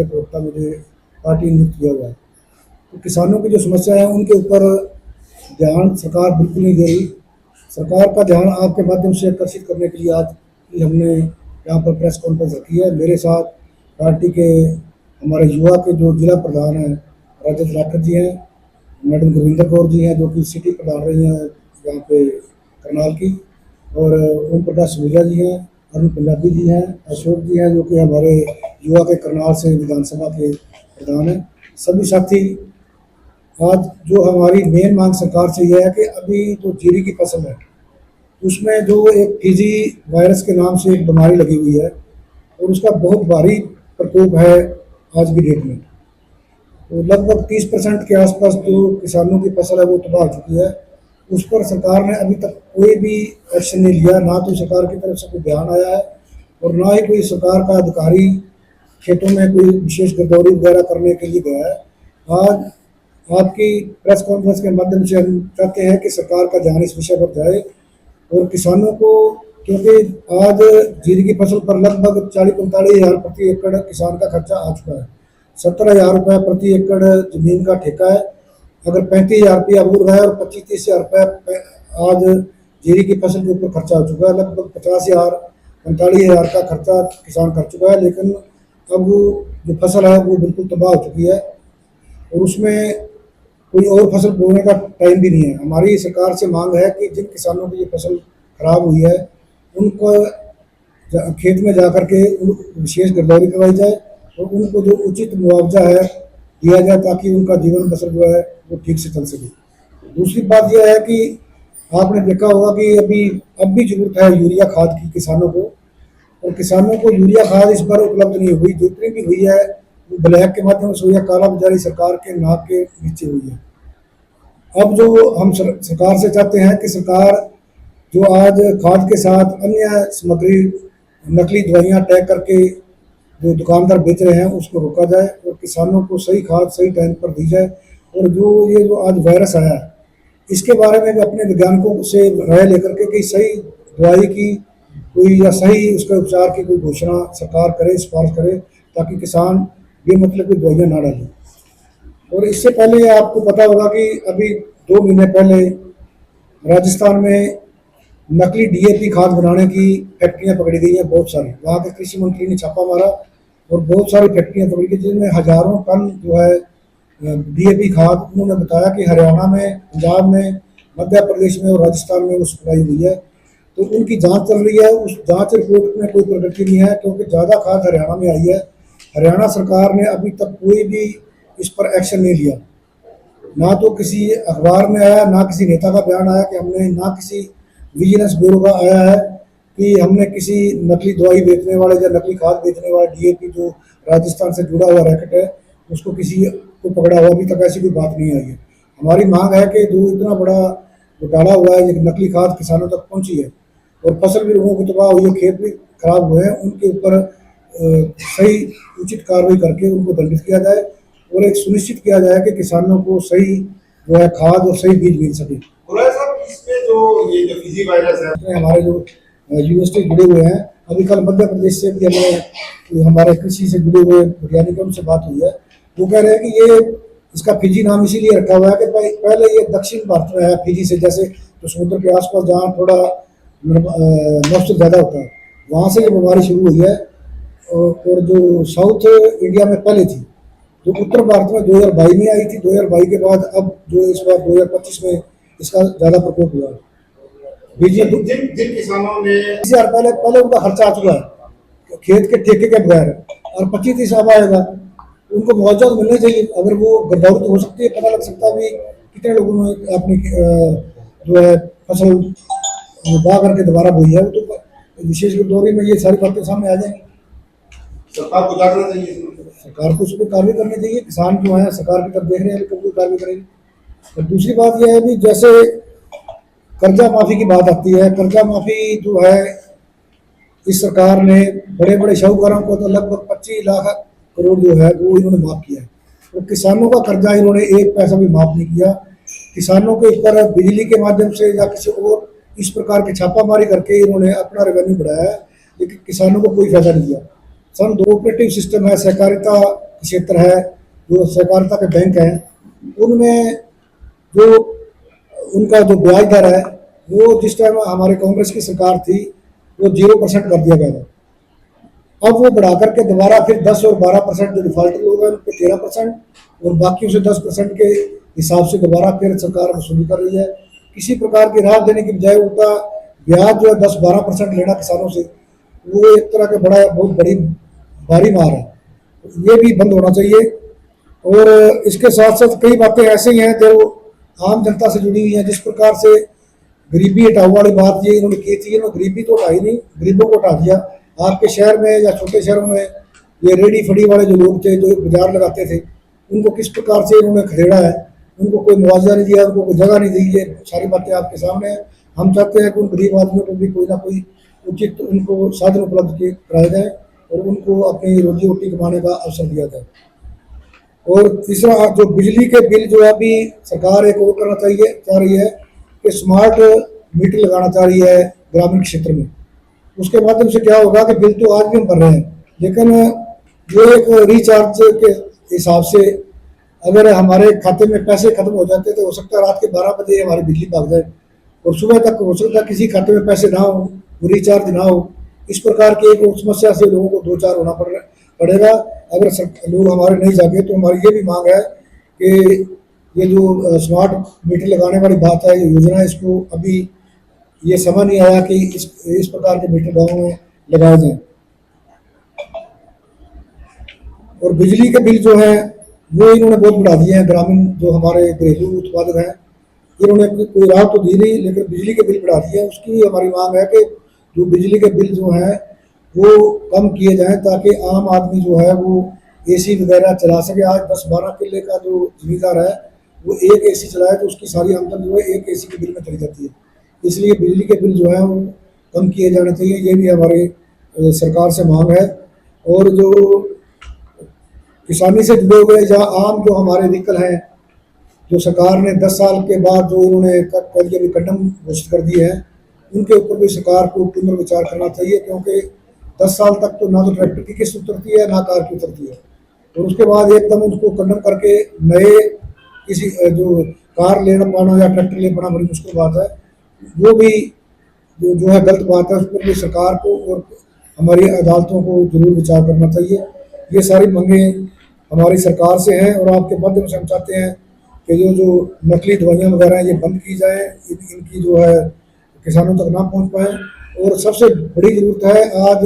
के प्रवक्ता मुझे पार्टी नियुक्त किया हुआ है। तो किसानों की जो समस्या है उनके ऊपर ध्यान सरकार बिल्कुल नहीं दे रही। सरकार का ध्यान आपके माध्यम से आकर्षित करने के लिए आज की हमने यहाँ पर प्रेस कॉन्फ्रेंस रखी है। मेरे साथ पार्टी के हमारे युवा के जो जिला प्रधान हैं रजत राठौर जी हैं, मैडम गुरविंदर कौर जी हैं जो कि सिटी प्रधान रही हैं यहाँ पे करनाल की, और ओम प्रकाश सूर्या जी हैं, अरुण पंजाबी जी हैं, अशोक जी हैं जो कि हमारे युवा के करनाल से विधानसभा के प्रधान हैं। सभी साथी, आज जो हमारी मेन मांग सरकार से यह है कि अभी जो जीरी की फसल है उसमें जो एक फीजी वायरस के नाम से एक बीमारी लगी हुई है और उसका बहुत भारी प्रकोप है आज की डेट में। तो लगभग 30% के आसपास जो किसानों की फसल है वो तबाह हो चुकी है। उस पर सरकार ने अभी तक कोई भी एक्शन नहीं लिया, ना तो सरकार की तरफ से कोई बयान आया है और ना ही कोई सरकार का अधिकारी खेतों में कोई विशेष गिरदौरी वगैरह करने के लिए गया है। आज आपकी प्रेस कॉन्फ्रेंस के माध्यम से हम चाहते हैं कि सरकार का ध्यान इस विषय पर जाए और किसानों को, क्योंकि आज जीरी की फसल पर लगभग 40-45 हज़ार प्रति एकड़ किसान का खर्चा आ चुका है। 70,000 रुपये प्रति एकड़ जमीन का ठेका है। अगर 35,000 रुपया बोल रहा है और 25-30 हज़ार रुपये आज जीरी की फसल के ऊपर खर्चा हो चुका है। लगभग 50,000-45,000 का खर्चा किसान कर चुका है, लेकिन अब जो फसल है वो बिल्कुल तबाह हो चुकी है और उसमें कोई और फसल बोने का टाइम भी नहीं है। हमारी सरकार से मांग है कि जिन किसानों की ये फसल खराब हुई है उनको खेत में जा कर के विशेष गिरदौरी करवाई जाए और उनको जो उचित मुआवजा है दिया जाए ताकि उनका जीवन बसर जो है वो ठीक से चल सके। दूसरी बात यह है कि आपने देखा होगा कि अब भी जरूरत है यूरिया खाद की किसानों को, और किसानों को यूरिया खाद इस बार उपलब्ध नहीं हुई। जितनी भी हुई है वो ब्लैक के माध्यम से हुई है, काला बाजारी सरकार के नाक के नीचे हुई है। अब जो हम सरकार से चाहते हैं कि सरकार जो आज खाद के साथ अन्य सामग्री नकली दवाइयाँ टैग करके जो दुकानदार बेच रहे हैं उसको रोका जाए और किसानों को सही खाद सही टाइम पर दी जाए। और जो आज वायरस आया है इसके बारे में भी अपने वैज्ञानिकों से राय लेकर के कि सही दवाई की कोई या सही उसके उपचार की कोई घोषणा सरकार करे, सिफारिश करे, ताकि किसान बेमतलब की दवाइयाँ ना डालें। और इससे पहले आपको पता होगा कि अभी 2 महीने पहले राजस्थान में नकली डीएपी खाद बनाने की फैक्ट्रियां पकड़ी गई हैं बहुत सारी। वहाँ के कृषि मंत्री ने छापा मारा और बहुत सारी फैक्ट्रियां पकड़ी गई जिनमें हजारों टन जो है डीएपी खाद, उन्होंने बताया कि हरियाणा में, पंजाब में, मध्य प्रदेश में और राजस्थान में वो सप्लाई हुई है। तो उनकी जांच चल रही है। उस जांच रिपोर्ट में कोई प्रगति नहीं है क्योंकि ज़्यादा खाद हरियाणा में आई है। हरियाणा सरकार ने अभी तक कोई भी इस पर एक्शन नहीं लिया, ना तो किसी अखबार में आया, ना किसी नेता का बयान आया कि हमने, ना किसी विजिलेंस ब्यूरो का आया है कि हमने किसी नकली दवाई बेचने वाले या नकली खाद बेचने वाले डीएपी जो राजस्थान से जुड़ा हुआ रैकेट है उसको किसी को पकड़ा हुआ। अभी तक ऐसी कोई बात नहीं आई है। हमारी मांग है कि जो इतना बड़ा घोटाला हुआ है, ये नकली खाद किसानों तक पहुंची है और फसल भी लोगों की तबाह हुई है, खेत भी खराब हुए हैं, उनके ऊपर सही उचित कार्रवाई करके उनको दंडित किया जाए और एक सुनिश्चित किया जाए कि किसानों को सही जो है खाद और सही बीज मिल सके। इसमें जो ये जो फीजी वायरस है, हमारे जो यूनिवर्सिटी जुड़े हुए हैं, अभी कल मध्य प्रदेश से भी हमें हमारे कृषि से जुड़े हुए वैज्ञानिक उनसे बात हुई है। वो कह रहे हैं कि ये इसका फिजी नाम इसीलिए रखा हुआ है कि पहले ये दक्षिण भारत में है फिजी से, जैसे तो समुद्र के आसपास जहाँ थोड़ा मौसम ज़्यादा होता है वहाँ से ये बीमारी शुरू हुई है और जो साउथ इंडिया में पहले थी, जो उत्तर भारत में 2022 में आई थी। 2022 के बाद अब जो इस बार 2025 में इसका ज़्यादा प्रकोप हुआ है। जिन किसानों ने पहले उनका खर्चा आ चुका है खेत के ठेके के बगैर और 25-30 अब आएगा, उनको मुआवजा तो मिलना चाहिए। अगर वो गिरदौरी तो हो सकती है, पता लग सकता है भी कितने लोगों ने अपनी जो है फसल बहा करके दोबारा बोई है, वो तो विशेष गिरदौरी में ये सारी बातें सामने आ जाएंगी। सरकार को जागना चाहिए, सरकार को उस पर कार्रवाई करनी चाहिए। किसान जो है सरकार की तरफ देख रहे हैं लेकिन कोई कार्रवाई करेगी। और दूसरी बात यह है कि जैसे कर्जा माफी की बात आती है, कर्जा माफी जो है इस सरकार ने बड़े बड़े शाहूकारों को तो लगभग 25 लाख करोड़ जो है वो इन्होंने माफ किया है और किसानों का कर्जा इन्होंने 1 पैसा भी माफ नहीं किया। किसानों के ऊपर बिजली के माध्यम से या किसी और इस प्रकार की छापामारी करके इन्होंने अपना रेवेन्यू बढ़ाया है, लेकिन किसानों को कोई फायदा नहीं दिया। कोऑपरेटिव सिस्टम है, सहकारिता क्षेत्र है, जो सहकारिता के बैंक हैं, उनमें जो उनका जो ब्याज दर है वो जिस टाइम हमारे कांग्रेस की सरकार थी वो 0% कर दिया गया था। अब वो बढ़ा करके दोबारा फिर 10 और 12% जो डिफॉल्टर लोग हैं उन पर 13% और बाकी उसे 10% के हिसाब से दोबारा फिर सरकार वसूली कर रही है। किसी प्रकार की राहत देने की बजाय उनका ब्याज जो है 10-12% लेना किसानों से, वो एक तरह का बड़ा बहुत बड़ी भारी मार है। ये भी बंद होना चाहिए। और इसके साथ साथ कई बातें ऐसी हैं जो आम जनता से जुड़ी हुई हैं। जिस प्रकार से गरीबी हटाओ वाली बात ये इन्होंने की थी, इन्होंने गरीबी तो हटाई नहीं, गरीबों को हटा दिया। आपके शहर में या छोटे शहरों में ये रेडी फड़ी वाले जो लोग थे, जो बाजार लगाते थे, उनको किस प्रकार से इन्होंने खदेड़ा है। उनको कोई मुआवजा नहीं दिया, उनको कोई जगह नहीं दी। ये सारी बातें आपके सामने हैं। हम चाहते हैं कि उन गरीब आदमियों को भी कोई ना कोई उचित उनको साधन उपलब्ध कराए जाए और उनको अपनी रोजी रोटी कमाने का अवसर दिया जाए। और तीसरा, जो बिजली के बिल जो है अभी सरकार एक और करना चाह रही है कि स्मार्ट मीटर लगाना चाह रही है ग्रामीण क्षेत्र में। उसके माध्यम से क्या होगा कि बिल तो आज भी हम भर रहे हैं, लेकिन जो एक रिचार्ज के हिसाब से अगर हमारे खाते में पैसे खत्म हो जाते तो हो सकता है रात के 12 बजे हमारी बिजली भाग जाए और सुबह तक हो सकता है किसी खाते में पैसे ना हो, वो रिचार्ज ना हो। इस प्रकार की एक समस्या से लोगों को दो चार होना पड़ेगा। अगर लोग हमारे नहीं जागे तो हमारी ये भी मांग है कि ये जो स्मार्ट मीटर लगाने वाली बात है, ये योजना है, इसको अभी ये समझ नहीं आया कि इस प्रकार के मीटर गाँव में लगाए जाएं। और बिजली के बिल जो हैं वो इन्होंने बहुत बढ़ा दिए हैं। ग्रामीण जो हमारे घरेलू उत्पादक हैं, इन्होंने कोई राहत तो दी नहीं, लेकिन बिजली के बिल बढ़ा दिए हैं। उसकी हमारी मांग है कि जो बिजली के बिल जो हैं वो कम किए जाएं ताकि आम आदमी जो है वो एसी वगैरह चला सके। आज 10-12 किले का जो जमींदार है वो एक एसी चलाए तो उसकी सारी आमदन जो है एक एसी के बिल में चली जाती है। इसलिए बिजली के बिल जो है वो कम किए जाने चाहिए, ये भी हमारे सरकार से मांग है। और जो किसानी से जुड़े हुए या आम जो हमारे व्हीकल हैं, जो सरकार ने 10 साल के बाद जो उन्होंने कल के भी कंडम घोषित कर दिए हैं, उनके ऊपर भी सरकार को पुनर्विचार करना चाहिए। क्योंकि 10 साल तक तो ना तो ट्रैक्टर की किस्त उतरती है ना कार की उतरती है, और उसके बाद एकदम उसको कंडम करके नए किसी जो कार ले पाना या ट्रैक्टर ले पाना बड़ी मुश्किल बात है। वो भी जो है गलत बात है। उस पर भी सरकार को और हमारी अदालतों को जरूर विचार करना चाहिए। ये सारी मांगें हमारी सरकार से हैं और आपके माध्यम से हम चाहते हैं कि जो नकली दवाइयाँ वगैरह हैं ये बंद की जाए, इनकी जो है किसानों तक ना पहुंच पाए। और सबसे बड़ी ज़रूरत है आज